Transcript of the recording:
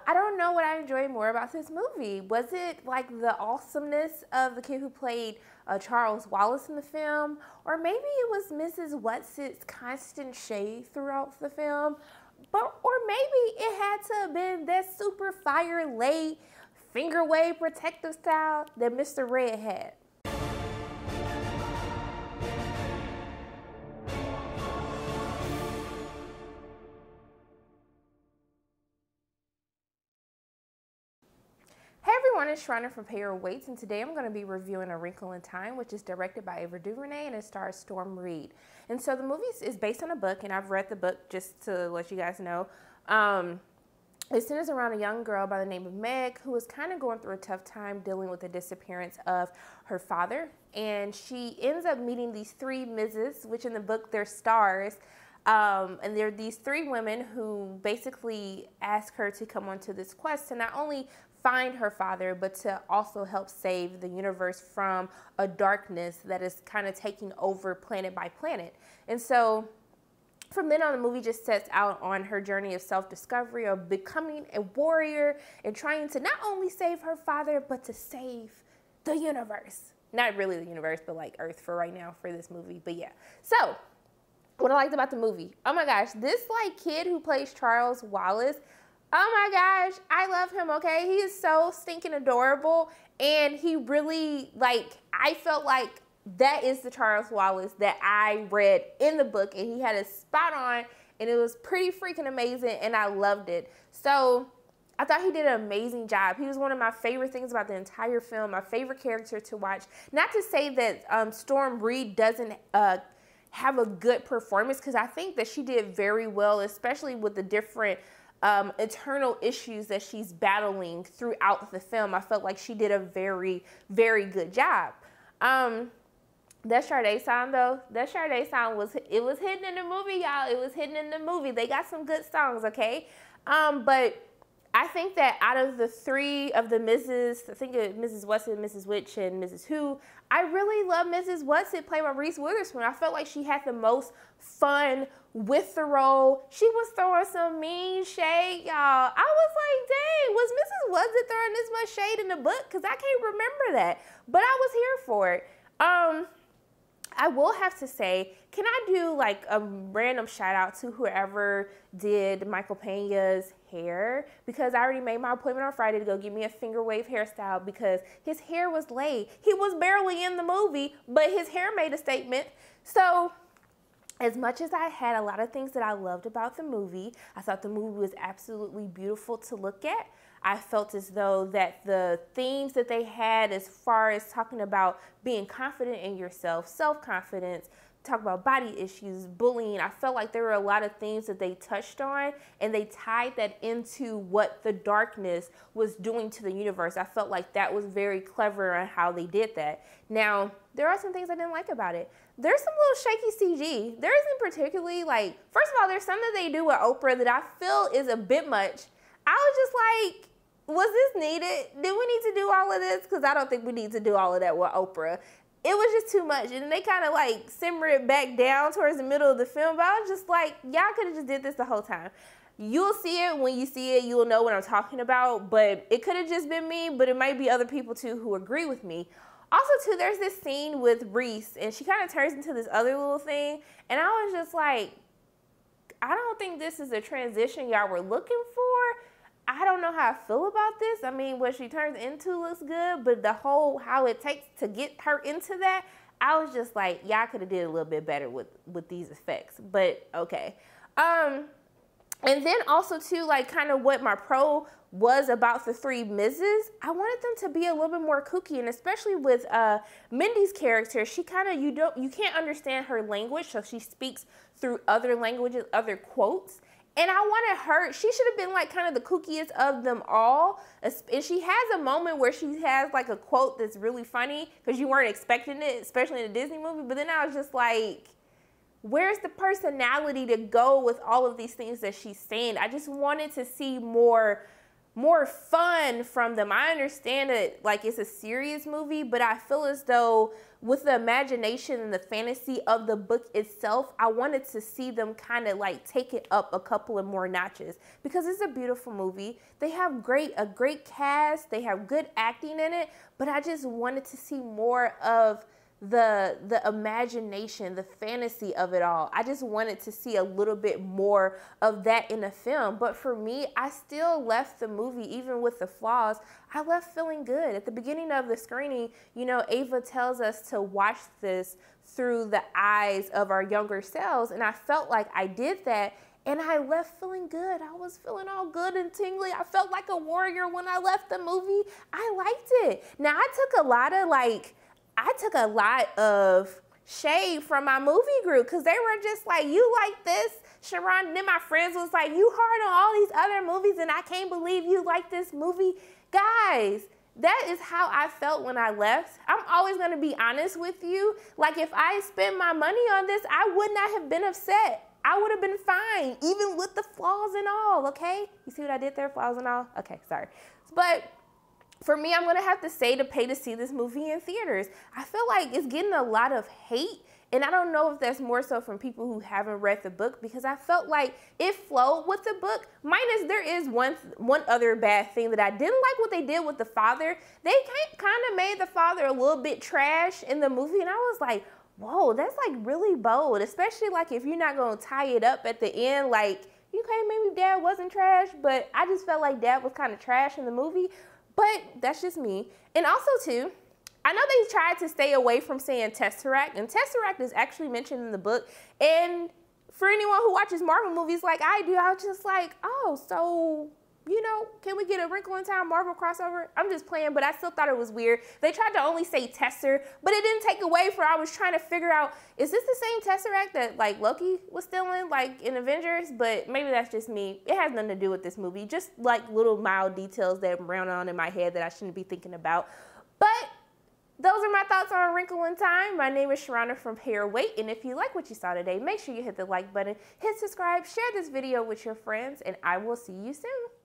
I don't know what I enjoyed more about this movie. Was it like the awesomeness of the kid who played Charles Wallace in the film? Or maybe it was Mrs. What's-It's constant shade throughout the film? Or maybe it had to have been that super fire late finger wave protective style that Mr. Red had. Hey everyone, it's Shriner from Pay Your Weights, and today I'm going to be reviewing A Wrinkle in Time, which is directed by Ava DuVernay and it stars Storm Reed. And so the movie is based on a book, and I've read the book just to let you guys know. It centers around a young girl by the name of Meg who is kind of going through a tough time dealing with the disappearance of her father. And she ends up meeting these three Mrs., which in the book they're stars. And there are these three women who basically ask her to come onto this quest to not only find her father, but to also help save the universe from a darkness that is kind of taking over planet by planet. And so from then on, the movie just sets out on her journey of self-discovery, of becoming a warrior and trying to not only save her father, but to save the universe. Not really the universe, but like Earth for right now for this movie. But yeah. So what I liked about the movie, oh my gosh, this like kid who plays Charles Wallace, oh my gosh, I love him, okay? He is so stinking adorable, and he really, like, I felt like that is the Charles Wallace that I read in the book, and he had it spot on, and it was pretty freaking amazing, and I loved it. So I thought he did an amazing job. He was one of my favorite things about the entire film, my favorite character to watch. Not to say that Storm Reed doesn't have a good performance, because I think that she did very well, especially with the different internal issues that she's battling throughout the film. I felt like she did a very, very good job. That Sade song though, that Sade song was hidden in the movie, y'all. It was hidden in the movie. They got some good songs, okay? But I think that out of the three of the Mrs., I think of Mrs. What's-It, Mrs. Which, and Mrs. Who, I really love Mrs. What's-It, played by Reese Witherspoon. I felt like she had the most fun with the role. She was throwing some mean shade, y'all. I was like, dang, was Mrs. What's-It throwing this much shade in the book? Because I can't remember that. But I was here for it. I will have to say, can I do like a random shout out to whoever did Michael Pena's hair? Because I already made my appointment on Friday to go get me a finger wave hairstyle because his hair was laid. He was barely in the movie, but his hair made a statement. So as much as I had a lot of things that I loved about the movie, I thought the movie was absolutely beautiful to look at. I felt as though that the themes that they had as far as talking about being confident in yourself, self-confidence, talk about body issues, bullying, I felt like there were a lot of things that they touched on, and they tied that into what the darkness was doing to the universe. I felt like that was very clever on how they did that. Now, there are some things I didn't like about it. There's some little shaky CG. There isn't particularly like, first of all, there's some that they do with Oprah that I feel is a bit much. I was just like, was this needed? Did we need to do all of this? Because I don't think we need to do all of that with Oprah. It was just too much. And they kind of like simmer it back down towards the middle of the film. But I was just like, y'all could have just did this the whole time. You'll see it when you see it. You'll know what I'm talking about. But it could have just been me. But it might be other people too who agree with me. Also too, there's this scene with Reese. And she kind of turns into this other little thing. And I was just like, I don't think this is a transition y'all were looking for. I don't know how I feel about this. I mean, what she turns into looks good, but the whole how it takes to get her into that, I was just like, y'all could have did a little bit better with these effects, but okay. And then also too, like kind of what my pro was about the three Mrs. I wanted them to be a little bit more kooky, and especially with Mindy's character, she kind of, you can't understand her language, so she speaks through other languages, other quotes. And I wanted her, she should have been like kind of the kookiest of them all. And she has a moment where she has like a quote that's really funny because you weren't expecting it, especially in a Disney movie. But then I was just like, where's the personality to go with all of these things that she's saying? I just wanted to see more more fun from them. I understand that like it's a serious movie, but I feel as though with the imagination and the fantasy of the book itself, I wanted to see them kind of like take it up a couple of more notches because it's a beautiful movie. They have a great cast, they have good acting in it, but I just wanted to see more of the imagination, the fantasy of it all. I just wanted to see a little bit more of that in the film. But for me, I still left the movie, even with the flaws, I left feeling good. At the beginning of the screening, you know, Ava tells us to watch this through the eyes of our younger selves. And I felt like I did that. And I left feeling good. I was feeling all good and tingly. I felt like a warrior when I left the movie. I liked it. Now, I took a lot of shade from my movie group because they were just like, you like this, Sharon? And then my friends was like, you hard on all these other movies and I can't believe you like this movie. Guys, that is how I felt when I left. I'm always going to be honest with you. Like if I spent my money on this, I would not have been upset. I would have been fine, even with the flaws and all, okay? You see what I did there, flaws and all? Okay, sorry. But for me, I'm gonna have to say to pay to see this movie in theaters. I feel like it's getting a lot of hate, and I don't know if that's more so from people who haven't read the book because I felt like it flowed with the book, minus there is one other bad thing that I didn't like what they did with the father. They kind of made the father a little bit trash in the movie, and I was like, whoa, that's like really bold, especially like if you're not gonna tie it up at the end, like, okay, maybe dad wasn't trash, but I just felt like dad was kind of trash in the movie. But that's just me. And also too, I know they tried to stay away from saying Tesseract, and Tesseract is actually mentioned in the book. And for anyone who watches Marvel movies like I do, I was just like, oh, so, you know, can we get a Wrinkle in Time Marvel crossover? I'm just playing, but I still thought it was weird. They tried to only say Tesser, but it didn't take away from I was trying to figure out, is this the same Tesseract that like Loki was still in, like in Avengers? But maybe that's just me. It has nothing to do with this movie. Just like little mild details that round on in my head that I shouldn't be thinking about. But those are my thoughts on Wrinkle in Time. My name is Sharona from Hair Weight, and if you like what you saw today, make sure you hit the like button, hit subscribe, share this video with your friends, and I will see you soon.